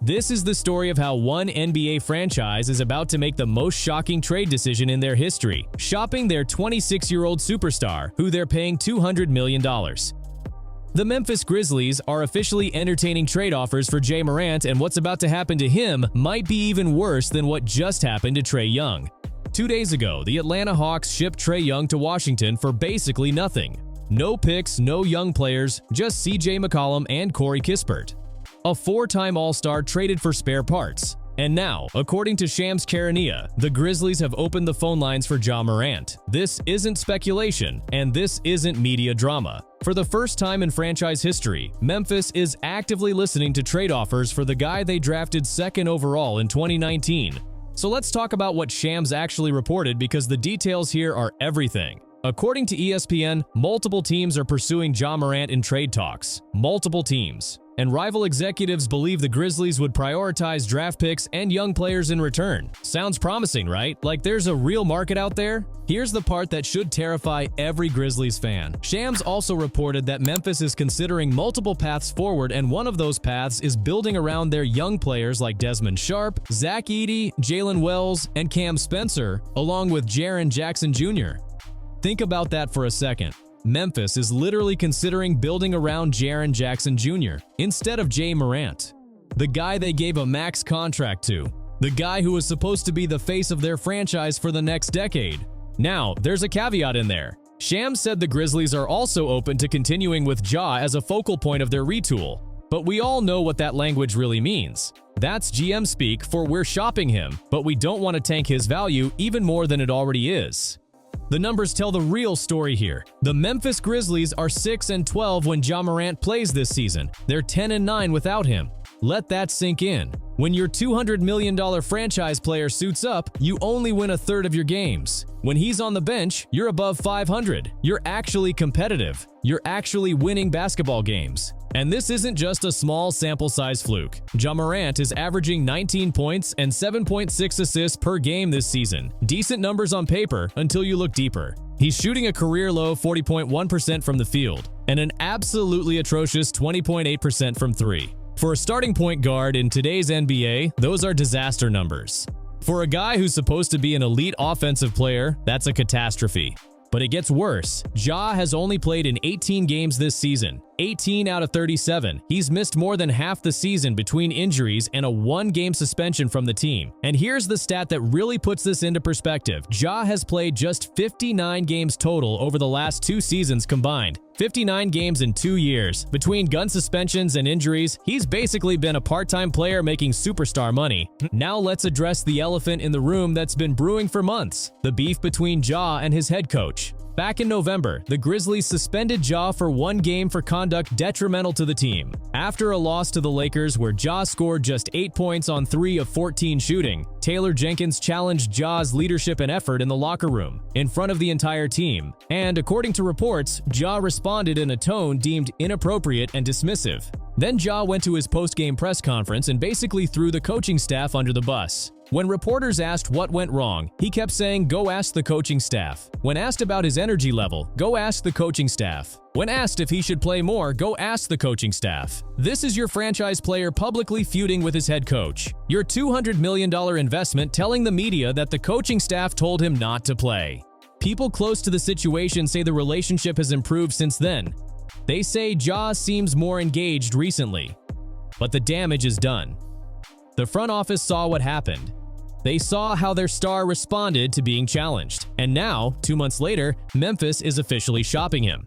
This is the story of how one NBA franchise is about to make the most shocking trade decision in their history, shopping their 26-year-old superstar, who they're paying $200 million. The Memphis Grizzlies are officially entertaining trade offers for Ja Morant, and what's about to happen to him might be even worse than what just happened to Trae Young. 2 days ago, the Atlanta Hawks shipped Trae Young to Washington for basically nothing. No picks, no young players, just CJ McCollum and Corey Kispert. A four-time All-Star traded for spare parts. And now, according to Shams Charania, the Grizzlies have opened the phone lines for Ja Morant. This isn't speculation, and this isn't media drama. For the first time in franchise history, Memphis is actively listening to trade offers for the guy they drafted second overall in 2019. So let's talk about what Shams actually reported, because the details here are everything. According to ESPN, multiple teams are pursuing Ja Morant in trade talks. Multiple teams. And rival executives believe the Grizzlies would prioritize draft picks and young players in return. Sounds promising, right? Like there's a real market out there? Here's the part that should terrify every Grizzlies fan. Shams also reported that Memphis is considering multiple paths forward, and one of those paths is building around their young players like Desmond Sharp, Zach Edey, Jaylen Wells, and Cam Spencer, along with Jaren Jackson Jr. Think about that for a second. Memphis is literally considering building around Jaren Jackson Jr. instead of Ja Morant, the guy they gave a max contract to, the guy who was supposed to be the face of their franchise for the next decade. Now, there's a caveat in there. Shams said the Grizzlies are also open to continuing with Ja as a focal point of their retool, but we all know what that language really means. That's GM speak for we're shopping him, but we don't want to tank his value even more than it already is. The numbers tell the real story here. The Memphis Grizzlies are 6-12 when Ja Morant plays this season. They're 10-9 without him. Let that sink in. When your $200 million franchise player suits up, you only win a third of your games. When he's on the bench, you're above 500. You're actually competitive. You're actually winning basketball games. And this isn't just a small sample size fluke. Ja Morant is averaging 19 points and 7.6 assists per game this season. Decent numbers on paper until you look deeper. He's shooting a career-low 40.1% from the field and an absolutely atrocious 20.8% from three. For a starting point guard in today's NBA, those are disaster numbers. For a guy who's supposed to be an elite offensive player, that's a catastrophe. But it gets worse. Ja has only played in 18 games this season, 18 out of 37. He's missed more than half the season between injuries and a one-game suspension from the team. And here's the stat that really puts this into perspective. Ja has played just 59 games total over the last 2 seasons combined. 59 games in 2 years. Between gun suspensions and injuries, he's basically been a part-time player making superstar money. Now let's address the elephant in the room that's been brewing for months: the beef between Ja and his head coach. Back in November, the Grizzlies suspended Ja for 1 game for conduct detrimental to the team. After a loss to the Lakers where Ja scored just 8 points on 3 of 14 shooting, Taylor Jenkins challenged Ja's leadership and effort in the locker room, in front of the entire team. And according to reports, Ja responded in a tone deemed inappropriate and dismissive. Then Ja went to his post-game press conference and basically threw the coaching staff under the bus. When reporters asked what went wrong, he kept saying, "Go ask the coaching staff." When asked about his energy level, "Go ask the coaching staff." When asked if he should play more, "Go ask the coaching staff." This is your franchise player publicly feuding with his head coach. Your $200 million investment telling the media that the coaching staff told him not to play. People close to the situation say the relationship has improved since then. They say Ja seems more engaged recently. But the damage is done. The front office saw what happened. They saw how their star responded to being challenged. And now, 2 months later, Memphis is officially shopping him.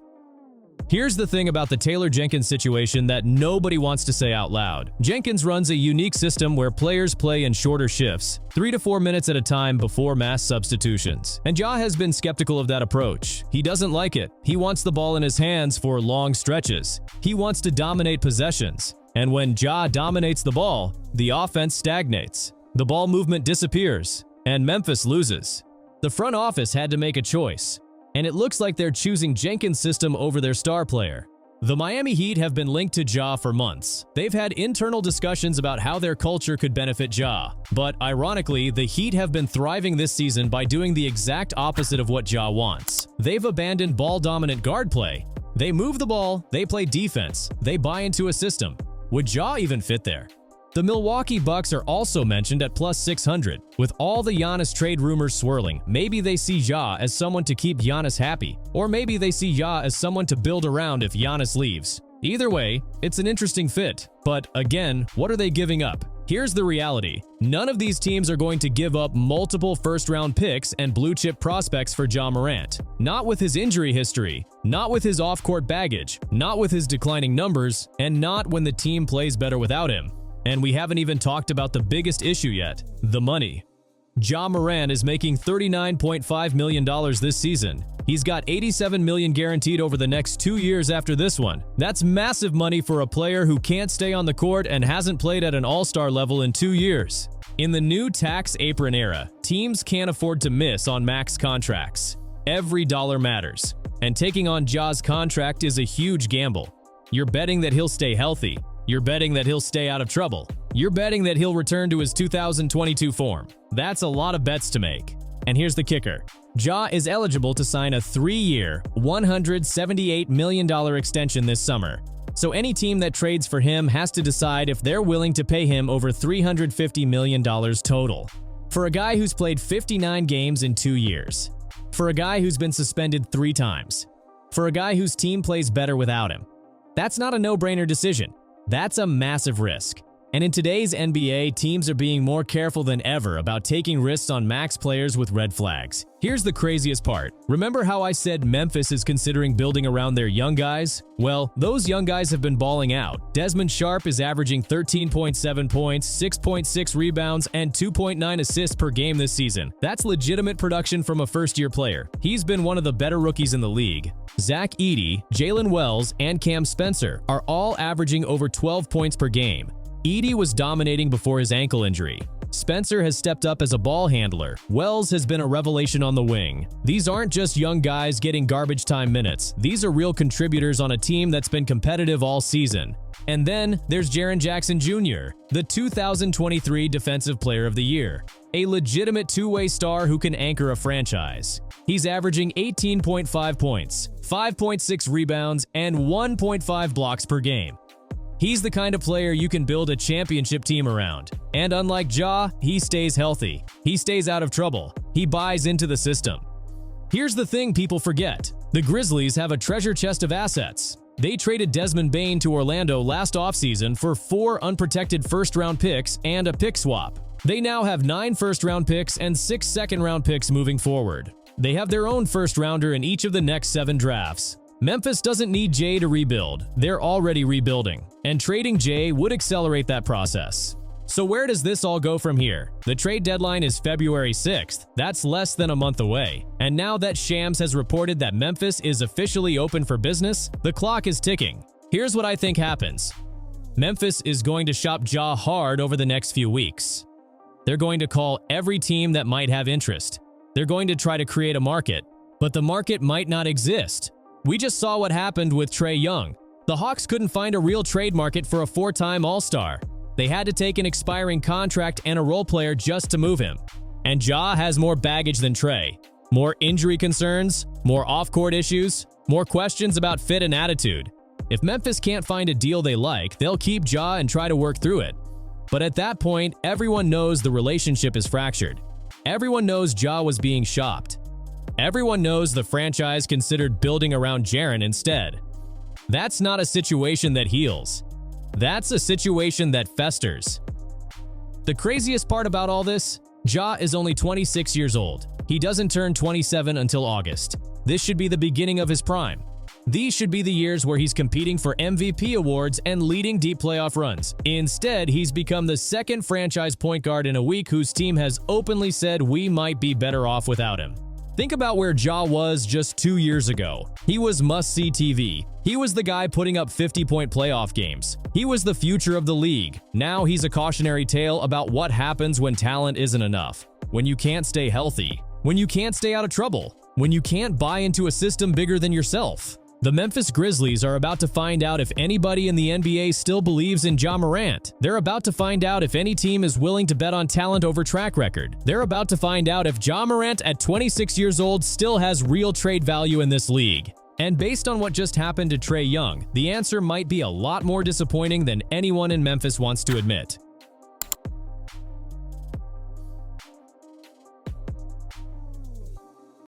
Here's the thing about the Taylor Jenkins situation that nobody wants to say out loud. Jenkins runs a unique system where players play in shorter shifts, 3 to 4 minutes at a time before mass substitutions. And Ja has been skeptical of that approach. He doesn't like it. He wants the ball in his hands for long stretches. He wants to dominate possessions. And when Ja dominates the ball, the offense stagnates. The ball movement disappears, and Memphis loses. The front office had to make a choice, and it looks like they're choosing Jenkins' system over their star player. The Miami Heat have been linked to Ja for months. They've had internal discussions about how their culture could benefit Ja. But ironically, the Heat have been thriving this season by doing the exact opposite of what Ja wants. They've abandoned ball-dominant guard play. They move the ball, they play defense, they buy into a system. Would Ja even fit there? The Milwaukee Bucks are also mentioned at plus 600. With all the Giannis trade rumors swirling, maybe they see Ja as someone to keep Giannis happy, or maybe they see Ja as someone to build around if Giannis leaves. Either way, it's an interesting fit. But again, what are they giving up? Here's the reality. None of these teams are going to give up multiple first-round picks and blue-chip prospects for Ja Morant. Not with his injury history, not with his off-court baggage, not with his declining numbers, and not when the team plays better without him. And we haven't even talked about the biggest issue yet, the money. Ja Morant is making $39.5 million this season. He's got $87 million guaranteed over the next 2 years after this one. That's massive money for a player who can't stay on the court and hasn't played at an all-star level in 2 years. In the new tax apron era, teams can't afford to miss on max contracts. Every dollar matters. And taking on Ja's contract is a huge gamble. You're betting that he'll stay healthy. You're betting that he'll stay out of trouble. You're betting that he'll return to his 2022 form. That's a lot of bets to make. And here's the kicker. Ja is eligible to sign a 3-year, $178 million extension this summer. So any team that trades for him has to decide if they're willing to pay him over $350 million total. For a guy who's played 59 games in 2 years. For a guy who's been suspended 3 times. For a guy whose team plays better without him. That's not a no-brainer decision. That's a massive risk. And in today's NBA, teams are being more careful than ever about taking risks on max players with red flags. Here's the craziest part. Remember how I said Memphis is considering building around their young guys? Well, those young guys have been balling out. Desmond Sharp is averaging 13.7 points, 6.6 rebounds, and 2.9 assists per game this season. That's legitimate production from a first-year player. He's been one of the better rookies in the league. Zach Edey, Jaylen Wells, and Cam Spencer are all averaging over 12 points per game. Edey was dominating before his ankle injury. Spencer has stepped up as a ball handler. Wells has been a revelation on the wing. These aren't just young guys getting garbage time minutes. These are real contributors on a team that's been competitive all season. And then there's Jaren Jackson Jr., the 2023 Defensive Player of the Year, a legitimate two-way star who can anchor a franchise. He's averaging 18.5 points, 5.6 rebounds, and 1.5 blocks per game. He's the kind of player you can build a championship team around. And unlike Ja, he stays healthy. He stays out of trouble. He buys into the system. Here's the thing people forget. The Grizzlies have a treasure chest of assets. They traded Desmond Bane to Orlando last offseason for 4 unprotected first-round picks and a pick swap. They now have 9 first-round picks and 6 second-round picks moving forward. They have their own first-rounder in each of the next 7 drafts. Memphis doesn't need Jay to rebuild. They're already rebuilding, and trading Jay would accelerate that process. So where does this all go from here? The trade deadline is February 6th. That's less than a month away. And now that Shams has reported that Memphis is officially open for business, the clock is ticking. Here's what I think happens. Memphis is going to shop Ja hard over the next few weeks. They're going to call every team that might have interest. They're going to try to create a market, but the market might not exist. We just saw what happened with Trae Young. The Hawks couldn't find a real trade market for a 4-time All-Star. They had to take an expiring contract and a role player just to move him. And Ja has more baggage than Trae. More injury concerns, more off-court issues, more questions about fit and attitude. If Memphis can't find a deal they like, they'll keep Ja and try to work through it. But at that point, everyone knows the relationship is fractured. Everyone knows Ja was being shopped. Everyone knows the franchise considered building around Jaren instead. That's not a situation that heals. That's a situation that festers. The craziest part about all this? Ja is only 26 years old. He doesn't turn 27 until August. This should be the beginning of his prime. These should be the years where he's competing for MVP awards and leading deep playoff runs. Instead, he's become the second franchise point guard in a week whose team has openly said we might be better off without him. Think about where Ja was just 2 years ago. He was must-see TV. He was the guy putting up 50-point playoff games. He was the future of the league. Now he's a cautionary tale about what happens when talent isn't enough, when you can't stay healthy, when you can't stay out of trouble, when you can't buy into a system bigger than yourself. The Memphis Grizzlies are about to find out if anybody in the NBA still believes in Ja Morant. They're about to find out if any team is willing to bet on talent over track record. They're about to find out if Ja Morant at 26 years old still has real trade value in this league. And based on what just happened to Trae Young, the answer might be a lot more disappointing than anyone in Memphis wants to admit.